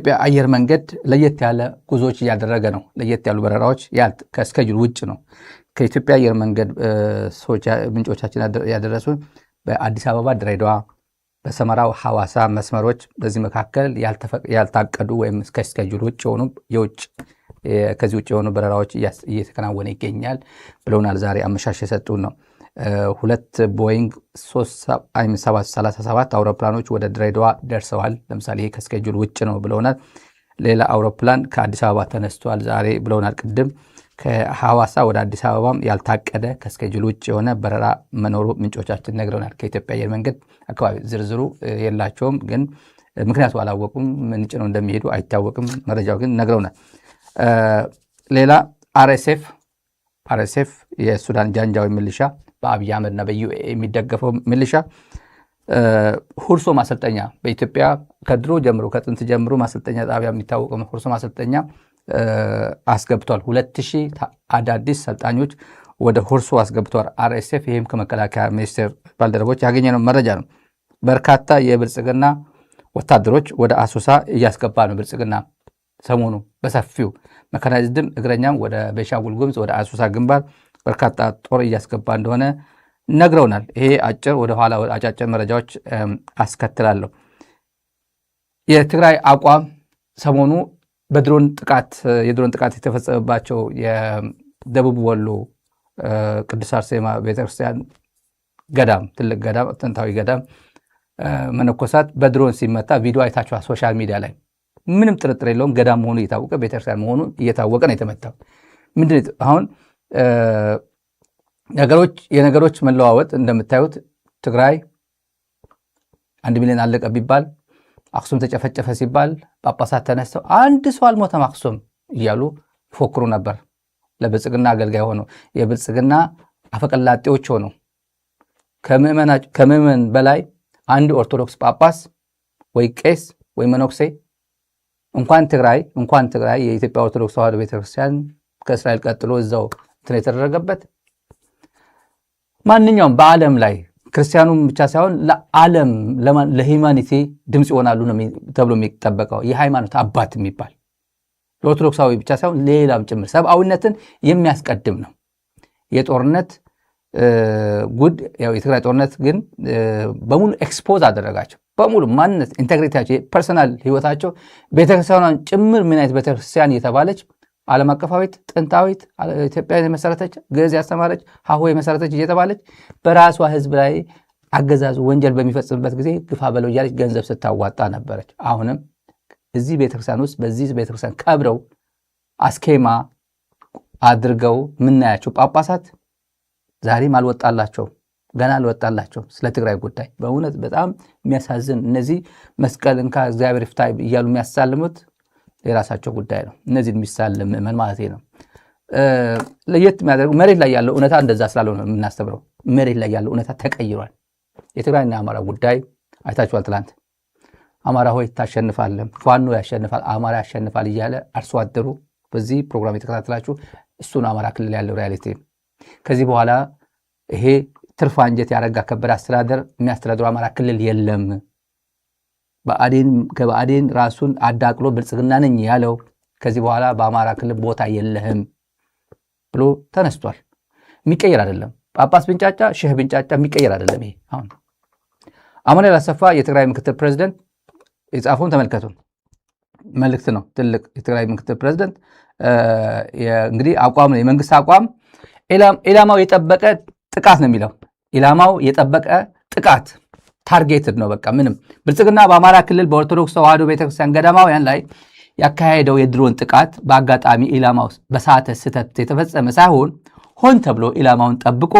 በአየር መንገድ ለየት ያለ ጉዞዎች እያደረገ ነው። ለየት ያሉ በረራዎች ከስኬጁል ውጭ ነው። ከኢትዮጵያ አየር መንገድ ሰዎች ምንጮቻችን ያደረሱን በአዲስ አበባ ድሬዳዋ፣ በሰመራው ሐዋሳ መስመሮች በዚህ መካከል ያልታቀዱ ወይም ከስኬጁል ውጭ የሆኑ ከዚህ ውጭ የሆኑ በረራዎች እየተከናወነ ይገኛል ብለውናል። ዛሬ አመሻሽ የሰጡን ነው። ሁለት ቦይንግ 737 አውሮፕላኖች ወደ ድሬዳዋ ደርሰዋል። ለምሳሌ ይሄ ከስኬጁል ውጭ ነው ብለውናል። ሌላ አውሮፕላን ከአዲስ አበባ ተነስቷል ዛሬ ብለውናል። ቅድም ከሐዋሳ ወደ አዲስ አበባም ያልታቀደ ከስኬጁል ውጭ የሆነ በረራ መኖሩ ምንጮቻችን ነግረውናል። ከኢትዮጵያ አየር መንገድ አካባቢ ዝርዝሩ የላቸውም፣ ግን ምክንያቱ አላወቁም። ምን ጭነው እንደሚሄዱ አይታወቅም። መረጃው ግን ነግረውናል። ሌላ አርኤስኤፍ የሱዳን ጃንጃዊ ሚሊሻ በአብይ አህመድና በዩኤኢ የሚደገፈው ሚሊሻ ሁርሶ ማሰልጠኛ በኢትዮጵያ ከድሮ ጀምሮ ከጥንት ጀምሮ ማሰልጠኛ ጣቢያ የሚታወቀው ሁርሶ ማሰልጠኛ አስገብቷል። 2000 አዳዲስ ሰልጣኞች ወደ ሁርሶ አስገብቷል አርኤስኤፍ። ይህም ከመከላከያ ሚኒስቴር ባልደረቦች ያገኘነው መረጃ ነው። በርካታ የብልጽግና ወታደሮች ወደ አሶሳ እያስገባ ነው ብልጽግና ሰሞኑ በሰፊው መካናይዝድም እግረኛም ወደ ቤንሻንጉል ጉሙዝ ወደ አሶሳ ግንባር በርካታ ጦር እያስገባ እንደሆነ ነግረውናል። ይሄ ወደ ኋላ አጫጭር መረጃዎች አስከትላለሁ። የትግራይ አቋም ሰሞኑ የድሮን ጥቃት የተፈጸመባቸው የደቡብ ወሎ ቅድስት አርሴማ ቤተክርስቲያን ገዳም፣ ትልቅ ገዳም፣ ጥንታዊ ገዳም መነኮሳት በድሮን ሲመታ ቪዲዮ አይታችኋል ሶሻል ሚዲያ ላይ። ምንም ጥርጥር የለውም ገዳም መሆኑ እየታወቀ ቤተክርስቲያን መሆኑ እየታወቀ ነው የተመታው። ምንድን አሁን የነገሮች መለዋወጥ እንደምታዩት ትግራይ 1 ሚሊዮን አለቀ ቢባል፣ አክሱም ተጨፈጨፈ ሲባል ጳጳሳት ተነስተው አንድ ሰው አልሞተም አክሱም እያሉ ይፎክሩ ነበር። ለብልጽግና አገልጋይ ሆነው የብልጽግና አፈቀላጤዎች ሆነው ከምዕመን በላይ አንድ ኦርቶዶክስ ጳጳስ ወይ ቄስ ወይ መነኩሴ እንኳን ትግራይ የኢትዮጵያ ኦርቶዶክስ ተዋሕዶ ቤተክርስቲያን ከእስራኤል ቀጥሎ እዛው እንትን የተደረገበት ማንኛውም በዓለም ላይ ክርስቲያኑም ብቻ ሳይሆን ለዓለም ለሂውማኒቲ ድምፅ ይሆናሉ ተብሎ የሚጠበቀው የሃይማኖት አባት የሚባል ለኦርቶዶክሳዊ ብቻ ሳይሆን ሌላም ጭምር ሰብአዊነትን የሚያስቀድም ነው። የጦርነት የትግራይ ጦርነት ግን በሙሉ ኤክስፖዝ አደረጋቸው። በሙሉ ማንነት ኢንቴግሪቲያቸው፣ ፐርሰናል ህይወታቸው ቤተክርስቲያኗን ጭምር ምን አይነት ቤተክርስቲያን እየተባለች ዓለም አቀፋዊት ጥንታዊት ኢትዮጵያ የመሰረተች ግዕዝ ያስተማረች ሀሁ የመሰረተች እየተባለች በራሷ ህዝብ ላይ አገዛዙ ወንጀል በሚፈጽምበት ጊዜ ግፋ በለው እያለች ገንዘብ ስታዋጣ ነበረች። አሁንም እዚህ ቤተክርስቲያን ውስጥ በዚህ ቤተክርስቲያን ከብረው አስኬማ አድርገው ምናያቸው ጳጳሳት ዛሬም ገና አልወጣላቸው ስለ ትግራይ ጉዳይ። በእውነት በጣም የሚያሳዝን። እነዚህ መስቀል እንካ እግዚአብሔር ይፍታ እያሉ የሚያሳልሙት የራሳቸው ጉዳይ ነው። እነዚህ የሚሳለም ምዕመን ማለት ነው። ለየት የሚያደርገው መሬት ላይ ያለው እውነታ እንደዛ ስላልሆነ የምናስተምረው መሬት ላይ ያለው እውነታ ተቀይሯል። የትግራይና የአማራ ጉዳይ አይታችኋል። ትላንት አማራ ሆይ ታሸንፋለህ፣ ፋኖ ያሸንፋል፣ አማራ ያሸንፋል እያለ አርሶ አደሩ በዚህ ፕሮግራም የተከታተላችሁ እሱን አማራ ክልል ያለው ሪያሊቲ። ከዚህ በኋላ ይሄ ትርፍ አንጀት ያረጋ ከበደ አስተዳደር የሚያስተዳድሩ አማራ ክልል የለም። ከብአዴን ራሱን አዳቅሎ ብልጽግና ነኝ ያለው ከዚህ በኋላ በአማራ ክልል ቦታ የለህም ብሎ ተነስቷል። የሚቀየር አይደለም። ጳጳስ ብንጫጫ ሼህ ብንጫጫ የሚቀየር አይደለም። ይሄ አሁን አማኑኤል አሰፋ የትግራይ ምክትል ፕሬዝዳንት የጻፈውን ተመልከቱ። መልእክት ነው ትልቅ። የትግራይ ምክትል ፕሬዝዳንት እንግዲህ አቋም ነው የመንግስት አቋም። ኢላማው የጠበቀ ጥቃት ነው የሚለው። ኢላማው የጠበቀ ጥቃት ታርጌትድ ነው። በቃ ምንም ብልጽግና በአማራ ክልል በኦርቶዶክስ ተዋሕዶ ቤተክርስቲያን ገዳማውያን ላይ ያካሄደው የድሮን ጥቃት በአጋጣሚ ኢላማው በሳተ ስህተት የተፈጸመ ሳይሆን ሆን ተብሎ ኢላማውን ጠብቆ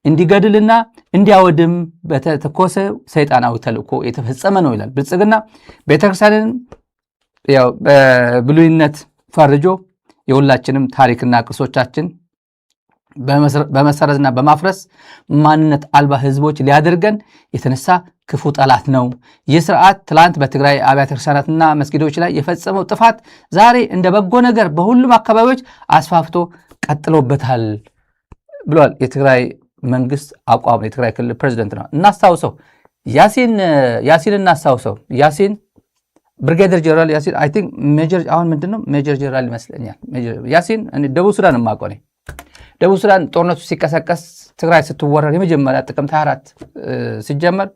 እንዲገድልና እንዲያወድም በተተኮሰ ሰይጣናዊ ተልእኮ የተፈጸመ ነው ይላል። ብልጽግና ቤተክርስቲያንን በብሉይነት ፈርጆ የሁላችንም ታሪክና ቅርሶቻችን በመሰረዝና በማፍረስ ማንነት አልባ ህዝቦች ሊያደርገን የተነሳ ክፉ ጠላት ነው። ይህ ስርዓት ትላንት በትግራይ አብያተ ክርስቲያናትና መስጊዶች ላይ የፈጸመው ጥፋት ዛሬ እንደ በጎ ነገር በሁሉም አካባቢዎች አስፋፍቶ ቀጥሎበታል ብሏል። የትግራይ መንግስት አቋም የትግራይ ክልል ፕሬዝዳንት ነው። እናስታውሰው፣ ያሲን እናስታውሰው። ያሲን ብርጋዴር ጀነራል ያሲን አይ ቲንክ ሜጀር አሁን ምንድነው ሜጀር ጀነራል ይመስለኛል። ያሲን ደቡብ ሱዳን ማቆኔ ደቡብ ሱዳን ጦርነቱ ሲቀሰቀስ ትግራይ ስትወረር የመጀመሪያ ጥቅምት 24 ሲጀመር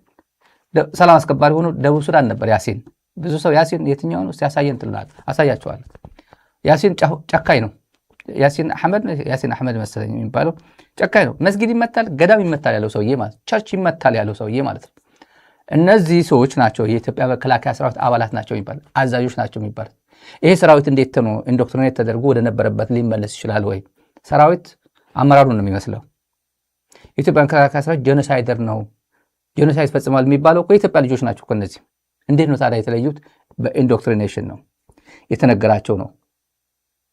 ሰላም አስከባሪ ሆኖ ደቡብ ሱዳን ነበር ያሲን። ብዙ ሰው ያሲን የትኛው ነው ሲያሳየን ትልናል አሳያቸዋለሁ። ያሲን ጨካኝ ነው። ያሲን አህመድ መሰለኝ የሚባለው ጨካኝ ነው። መስጊድ ይመታል፣ ገዳም ይመታል ያለው ሰውዬ ማለት ቸርች ይመታል ያለው ሰውዬ ማለት ነው። እነዚህ ሰዎች ናቸው የኢትዮጵያ መከላከያ ሰራዊት አባላት ናቸው የሚባል አዛዦች ናቸው የሚባል። ይሄ ሰራዊት እንዴት ነው ኢንዶክትሪኔት ተደርጎ ወደ ነበረበት ሊመለስ ይችላል ወይ? ሰራዊት አመራሩን ነው የሚመስለው። የኢትዮጵያ መከላከያ ሰራዊት ጄኖሳይደር ነው ጄኖሳይድ ፈጽሟል የሚባለው እኮ የኢትዮጵያ ልጆች ናቸው እኮ እነዚህ። እንዴት ነው ታዲያ የተለዩት? በኢንዶክትሪኔሽን ነው የተነገራቸው ነው።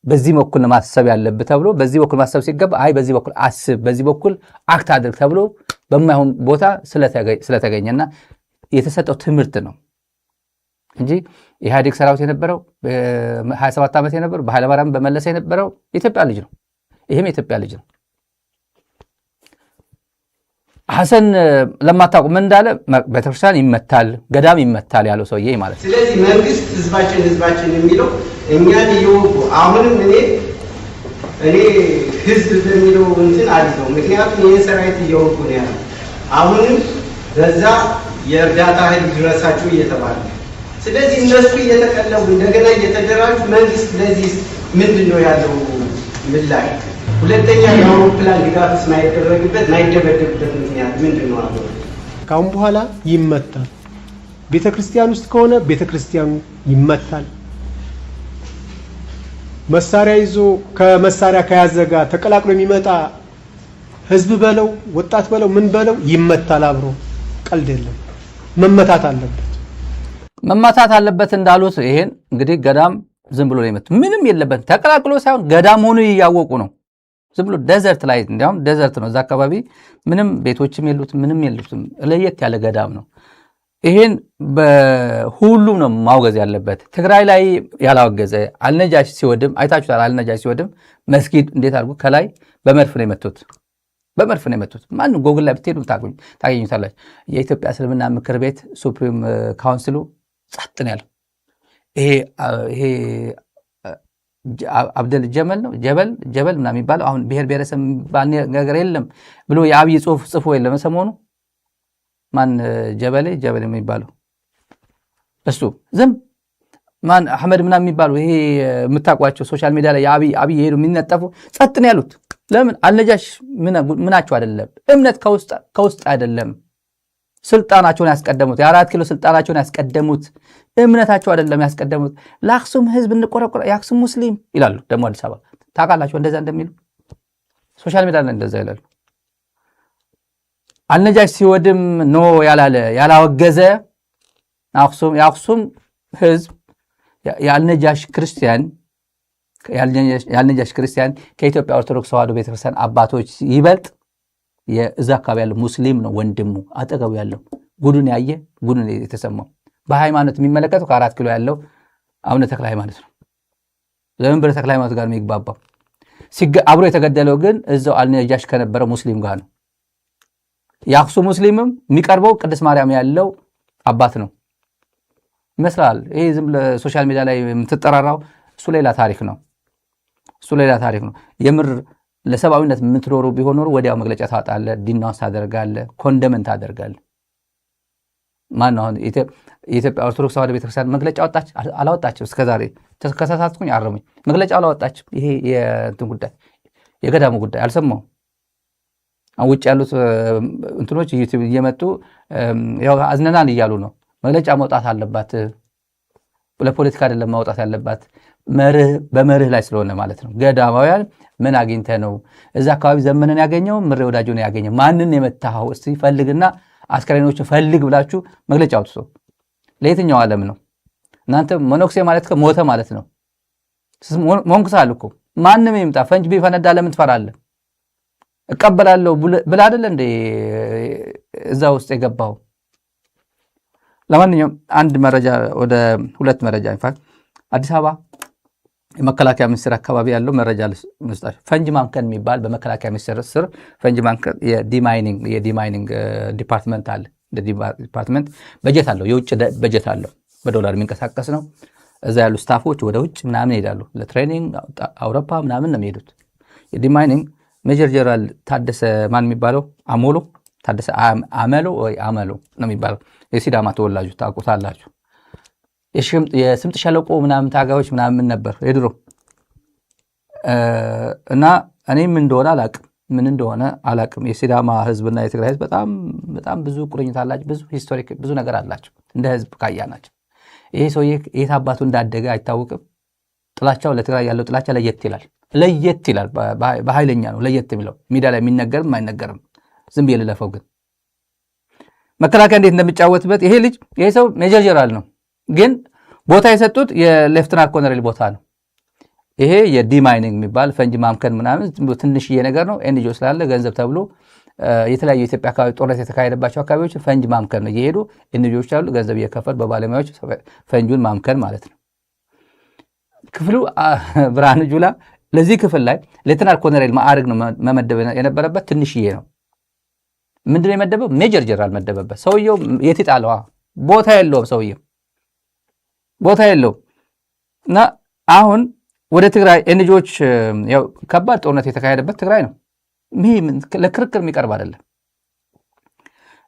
በዚህ በኩል ማሰብ ያለብህ ተብሎ በዚህ በኩል ማሰብ ሲገባ አይ በዚህ በኩል አስብ በዚህ በኩል አክት አድርግ ተብሎ በማይሆን ቦታ ስለተገኘና የተሰጠው ትምህርት ነው እንጂ ኢህአዴግ ሰራዊት የነበረው በ27 ዓመት የነበረው በኃይለማርያም በመለሰ የነበረው የኢትዮጵያ ልጅ ነው። ይሄም የኢትዮጵያ ልጅ ነው። ሐሰን ለማታውቁ ምን እንዳለ ቤተክርስቲያን ይመታል ገዳም ይመታል ያለው ሰውዬ ማለት ነው። ስለዚህ መንግስት ህዝባችን የሚለው እኛን ይወቁ። አሁንም እኔ ህዝብ በሚለው እንትን አልተው፣ ምክንያቱም ይሄን ሰራዊት እየወቁ ነው ያለው። አሁንም በዛ የእርዳታ ኃይል ድረሳችሁ እየተባለ ስለዚህ እነሱ እየተቀለቡ እንደገና እየተደራጁ መንግስት ለዚህ ምንድነው ያለው ምላሽ? ሁለተኛ የአውሮፕላን ድጋፍስ ማይደበደብበት ምክንያት ምንድነው? ካሁን በኋላ ይመታል። ቤተክርስቲያን ውስጥ ከሆነ ቤተክርስቲያኑ ይመታል። መሳሪያ ይዞ ከመሳሪያ ከያዘ ጋር ተቀላቅሎ የሚመጣ ህዝብ በለው ወጣት በለው ምን በለው ይመታል። አብሮ ቀልድ የለም። መመታት አለበት እንዳሉት ይሄን እንግዲህ ገዳም ዝም ብሎ ነው ምንም የለበት ተቀላቅሎ ሳይሆን ገዳም ሆኖ ያወቁ ነው። ዝም ብሎ ዴዘርት ላይ እንዲያውም ዴዘርት ነው። እዛ አካባቢ ምንም ቤቶችም የሉትም ምንም የሉትም። ለየት ያለ ገዳም ነው። ይሄን በሁሉም ነው ማውገዝ ያለበት። ትግራይ ላይ ያላወገዘ አልነጃሽ ሲወድም አይታችኋል። አልነጃሽ ሲወድም መስጊድ እንዴት አድርጎ ከላይ በመድፍ ነው የመቱት። ማንም ጎግል ላይ ብትሄዱ ታገኙታላችሁ። የኢትዮጵያ እስልምና ምክር ቤት ሱፕሪም ካውንስሉ ጸጥ ነው ያለው። ይሄ አብደል ጀመል ነው ጀበል ምናምን የሚባለው አሁን ብሔር ብሔረሰብ ነገር የለም ብሎ የአብይ ጽሁፍ ጽፎ የለም ሰሞኑ ማን ጀበል የሚባለው እሱ ዝም ማን አህመድ ምናምን የሚባለው ይሄ የምታውቋቸው ሶሻል ሚዲያ ላይ አብይ ሄዱ የሚነጠፉ ጸጥ ነው ያሉት። ለምን? አልነጃሽ ምናቸው አይደለም፣ እምነት ከውስጥ አይደለም። ስልጣናቸውን ያስቀደሙት የ4 ኪሎ ስልጣናቸውን ያስቀደሙት እምነታቸው አይደለም ያስቀደሙት። ለአክሱም ህዝብ እንቆረቆረ የአክሱም ሙስሊም ይላሉ። ደግሞ አዲስ አበባ ታውቃላችሁ እንደዛ እንደሚሉ ሶሻል ሚዲያ ላይ እንደዛ ይላሉ። አልነጃሽ ሲወድም ኖ ያላለ ያላወገዘ የአክሱም ህዝብ የአልነጃሽ ክርስቲያን ከኢትዮጵያ ኦርቶዶክስ ተዋሕዶ ቤተክርስቲያን አባቶች ይበልጥ የዛ አካባቢ ያለው ሙስሊም ነው ወንድሙ አጠገቡ ያለው ጉዱን ያየ ጉዱን የተሰማው። በሃይማኖት የሚመለከተው ከ4 ኪሎ ያለው አቡነ ተክለ ሃይማኖት ነው። ዘመንበረ ተክለ ሃይማኖት ጋር የሚግባባው አብሮ የተገደለው ግን እዛው አልነጃሽ ከነበረው ሙስሊም ጋር ነው። የአክሱም ሙስሊምም የሚቀርበው ቅድስት ማርያም ያለው አባት ነው ይመስላል። ይሄ ዝም ለሶሻል ሚዲያ ላይ የምትጠራራው እሱ ሌላ ታሪክ ነው። የምር ለሰብአዊነት የምትኖሩ ቢሆን ኖሮ ወዲያው መግለጫ ታወጣለህ፣ ዲናውንስ ታደርጋለህ፣ ኮንደመንት ታደርጋለህ። ማን አሁን የኢትዮጵያ ኦርቶዶክስ ተዋሕዶ ቤተክርስቲያን መግለጫ አወጣች አላወጣችም? እስከዛሬ ተከታታልኩኝ አረሙኝ። መግለጫ አላወጣችም። ይሄ የእንትን ጉዳይ የገዳሙ ጉዳይ አልሰማሁም። ውጭ ያሉት እንትኖች ዩቲዩብ እየመጡ ያው አዝነናል እያሉ ነው። መግለጫ መውጣት አለባት። ለፖለቲካ አይደለም ማውጣት ያለባት በመርህ ላይ ስለሆነ ማለት ነው። ገዳማውያን ምን አግኝተ ነው እዛ አካባቢ ዘመነን ያገኘው ምሬ ወዳጆ ነው ያገኘው ማንን የመታው እስቲ ፈልግና አስከሬኖችን ፈልግ ብላችሁ መግለጫ አውጥቶ ለየትኛው ዓለም ነው? እናንተ ሞኖክሴ ማለት ከሞተ ማለት ነው። ሞንክሳል እኮ ማንም ይምጣ ፈንጅ ቢፈነዳ ለምን ትፈራለህ? እቀበላለሁ ብላ አይደል እንደ እዛ ውስጥ የገባው። ለማንኛውም አንድ መረጃ ወደ 2 መረጃ ኢንፋክት አዲስ አበባ የመከላከያ ሚኒስቴር አካባቢ ያለው መረጃ ልስጣችሁ። ፈንጅ ማምከን የሚባል በመከላከያ ሚኒስቴር ስር ፈንጅ ማምከን የዲማይኒንግ ዲፓርትመንት አለ። ዲፓርትመንት በጀት አለው፣ የውጭ በጀት አለው። በዶላር የሚንቀሳቀስ ነው። እዛ ያሉ ስታፎች ወደ ውጭ ምናምን ይሄዳሉ ለትሬኒንግ አውሮፓ ምናምን ነው የሚሄዱት። የዲማይኒንግ ሜጀር ጀነራል ታደሰ ማን የሚባለው አሞሎ ታደሰ አመሎ ወይ አመሎ ነው የሚባለው የሲዳማ ተወላጁ ታውቁታላችሁ። የስምጥ ሸለቆ ምናምን ታጋዮች ምናምን ነበር የድሮ እና እኔም እንደሆነ አላቅም የሲዳማ ህዝብና የትግራይ ህዝብ በጣም ብዙ ቁርኝት አላቸው። ብዙ ሂስቶሪክ ብዙ ነገር አላቸው እንደ ህዝብ ካያ ናቸው። ይሄ ሰውዬ የት አባቱ እንዳደገ አይታወቅም። ጥላቻው ለትግራይ ያለው ጥላቻ ለየት ይላል። በኃይለኛ ነው ለየት የሚለው ሚዲያ ላይ የሚነገርም አይነገርም። ዝም ብዬ ልለፈው ግን መከላከያ እንዴት እንደሚጫወትበት ይሄ ሰው ሜጀር ጀነራል ነው፣ ግን ቦታ የሰጡት የሌፍትናንት ኮሎኔል ቦታ ነው። ይሄ የዲማይኒንግ የሚባል ፈንጅ ማምከን ምናምን ትንሽዬ ነገር ነው። ኤንጂኦ ስላለ ገንዘብ ተብሎ የተለያዩ የኢትዮጵያ አካባቢ ጦርነት የተካሄደባቸው አካባቢዎች ፈንጅ ማምከን ነው። እየሄዱ ኤንጂኦዎች አሉ ገንዘብ እየከፈሉ በባለሙያዎች ፈንጁን ማምከን ማለት ነው። ክፍሉ ብርሃኑ ጁላ ለዚህ ክፍል ላይ ሌተናል ኮሎኔል ማዕረግ ነው መመደብ የነበረበት። ትንሽዬ ነው። ምንድን ነው የመደበው? ሜጀር ጀነራል መደበበት። ሰውየው የት ይጣለዋ? ቦታ የለውም። ሰውየው ቦታ የለውም እና አሁን ወደ ትግራይ ኤንጂኦዎች ያው ከባድ ጦርነት የተካሄደበት ትግራይ ነው። ለክርክር የሚቀርብ አይደለም።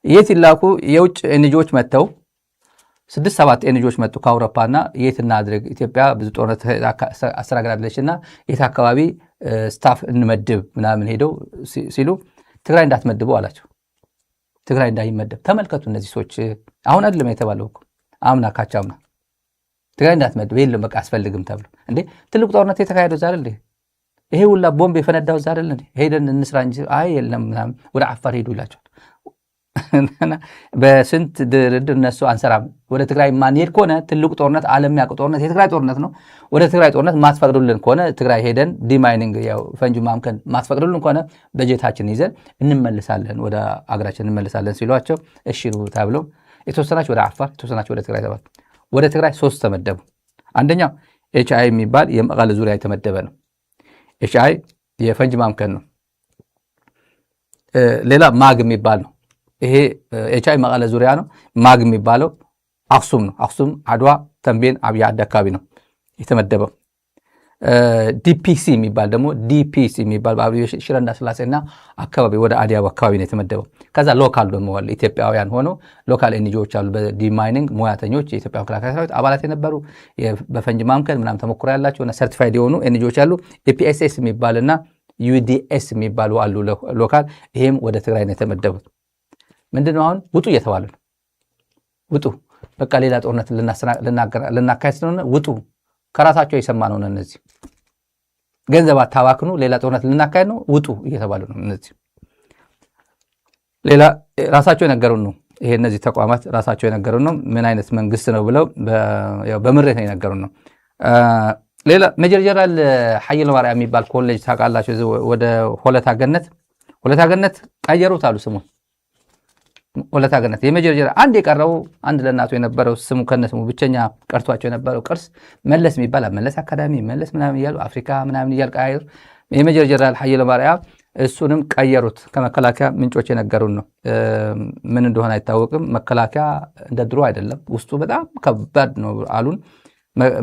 የት ይላኩ? የውጭ ኤንጂኦዎች መጥተው 6-7 ኤንጂኦዎች መጡ ከአውሮፓና የት እናድርግ ኢትዮጵያ ብዙ ጦርነት አስተናግዳለች እና የት አካባቢ ስታፍ እንመድብ ምናምን ሄደው ሲሉ ትግራይ እንዳትመድቡ አላቸው። ትግራይ እንዳይመደብ ተመልከቱ። እነዚህ ሰዎች አሁን አይደለም የተባለው እኮ አምና ካቻምና ትግራይ እንዳትመድብ የለም በቃ አስፈልግም ተብሎ እንዴ ትልቅ ጦርነት የተካሄደው ዛሬ እንዴ ይሄ ሁላ ቦምብ የፈነዳው ዛሬ እንዴ ሄደን እንስራ እንጂ አይ የለም ምናምን ወደ አፋር ሄዱ ይላቸዋል። በስንት ድርድር እነሱ አንሰራም ወደ ትግራይ ማንሄድ ከሆነ ትልቁ ጦርነት ዓለም ያውቅ ጦርነት የትግራይ ጦርነት ነው። ወደ ትግራይ ጦርነት ማትፈቅዱልን ከሆነ ትግራይ ሄደን ዲማይኒንግ ያው ፈንጁ ማምከን ማትፈቅዱልን ከሆነ በጀታችን ይዘን እንመልሳለን ወደ አገራችን እንመልሳለን ሲሏቸው እሺ ነው ተብሎ የተወሰናቸው ወደ አፋር የተወሰናቸው ወደ ትግራይ ተባለ። ወደ ትግራይ 3 ተመደቡ። አንደኛው ኤችአይ የሚባል የመቀለ ዙሪያ የተመደበ ነው። ኤችአይ የፈንጅ ማምከን ነው። ሌላ ማግ የሚባል ነው። ይሄ ኤችአይ መቀለ ዙሪያ ነው። ማግ የሚባለው አክሱም ነው። አክሱም፣ አድዋ፣ ተንቤን፣ አብያ አዲ አካባቢ ነው የተመደበው። ዲፒሲ የሚባል ደግሞ ዲፒሲ የሚባል በአብዮሽ ሽረ እንዳስላሴና አካባቢ ወደ አዲያባ አካባቢ ነው የተመደበው። ከዛ ሎካል ደግሞ ኢትዮጵያውያን ሆኖ ሎካል ኤንጂኦዎች አሉ በዲማይኒንግ ሙያተኞች የኢትዮጵያ መከላከያ ሰራዊት አባላት የነበሩ በፈንጅ ማምከን ምናምን ተሞክሮ ያላቸው እና ሰርቲፋይድ የሆኑ ኤንጂኦዎች አሉ። ኤፒኤስኤስ የሚባልና ዩዲኤስ የሚባሉ አሉ ሎካል። ይሄም ወደ ትግራይ ነው የተመደቡት። ምንድነው አሁን ውጡ እየተባሉ ነው። ውጡ በቃ ሌላ ጦርነት ልናካሄድ ስለሆነ ውጡ። ከራሳቸው የሰማነው ነው። እነዚህ ገንዘብ አታባክኑ፣ ሌላ ጦርነት ልናካሄድ ነው ውጡ እየተባሉ ነው። እነዚህ ሌላ ራሳቸው የነገሩን ነው። ይሄ እነዚህ ተቋማት ራሳቸው የነገሩን ነው። ምን አይነት መንግስት ነው ብለው በምሬት ነው የነገሩን ነው። ሌላ ሜጀር ጀነራል ኃይለ ማርያም የሚባል ኮሌጅ ታውቃላችሁ? ወደ ሆለታ ገነት ቀየሩት አሉ ስሙን ወለታ ገነት የሜጀር ጀነራል አንድ የቀረው አንድ ለእናቱ የነበረው ስሙ ከነስሙ ብቸኛ ቀርቷቸው የነበረው ቅርስ መለስ የሚባል መለስ አካዳሚ መለስ ምናምን እያሉ አፍሪካ ምናምን እያሉ ቀያየሩ። የሜጀር ጀነራል ኃይለ ማርያም እሱንም ቀየሩት። ከመከላከያ ምንጮች የነገሩን ነው። ምን እንደሆነ አይታወቅም። መከላከያ እንደ ድሮ አይደለም፣ ውስጡ በጣም ከባድ ነው አሉን።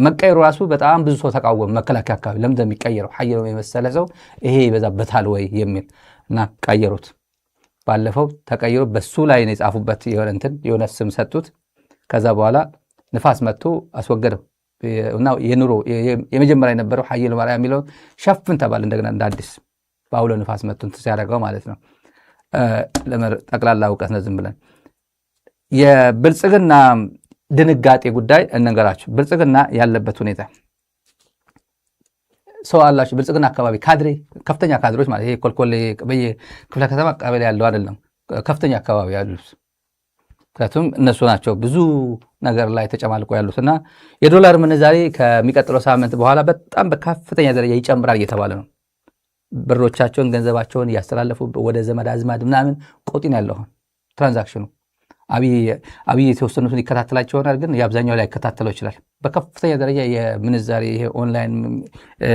መቀየሩ ራሱ በጣም ብዙ ሰው ተቃወመ። መከላከያ አካባቢ ለምን እንደሚቀየረው ኃይለ የመሰለ ሰው ይሄ ይበዛበታል ወይ የሚል እና ቀየሩት። ባለፈው ተቀይሮ በሱ ላይ ነው የጻፉበት የሆነ ስም ሰጡት። ከዛ በኋላ ንፋስ መጥቶ አስወገደው እና የኑሮ የመጀመሪያ የነበረው ኃይለ ማርያም የሚለው ሸፍን ተባለ። እንደገና እንደ አዲስ በአውሎ ንፋስ መጥቶ ሲያደርገው ማለት ነው። ጠቅላላ እውቀት ነው። ዝም ብለን የብልጽግና ድንጋጤ ጉዳይ እንንገራችሁ። ብልጽግና ያለበት ሁኔታ ሰው አላችሁ ብልጽግና አካባቢ ካድሬ ከፍተኛ ካድሮች ማለት ይሄ ኮልኮሌ በየክፍለ ከተማ ቀበሌ ያለው አይደለም፣ ከፍተኛ አካባቢ ያሉት። ምክንያቱም እነሱ ናቸው ብዙ ነገር ላይ ተጨማልቆ ያሉትና የዶላር ምንዛሬ ከሚቀጥለው ሳምንት በኋላ በጣም በከፍተኛ ደረጃ ይጨምራል እየተባለ ነው። ብሮቻቸውን ገንዘባቸውን እያስተላለፉ ወደ ዘመድ አዝማድ ምናምን ቆጢን ያለው ትራንዛክሽኑ አብይ የተወሰኑትን ይከታተላቸው ይሆናል፣ ግን የአብዛኛው ላይ ይከታተለው ይችላል። በከፍተኛ ደረጃ የምንዛሬ ይሄ ኦንላይን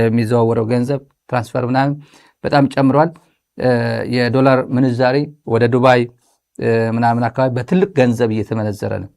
የሚዘዋወረው ገንዘብ ትራንስፈር ምናምን በጣም ጨምሯል። የዶላር ምንዛሬ ወደ ዱባይ ምናምን አካባቢ በትልቅ ገንዘብ እየተመነዘረ ነው።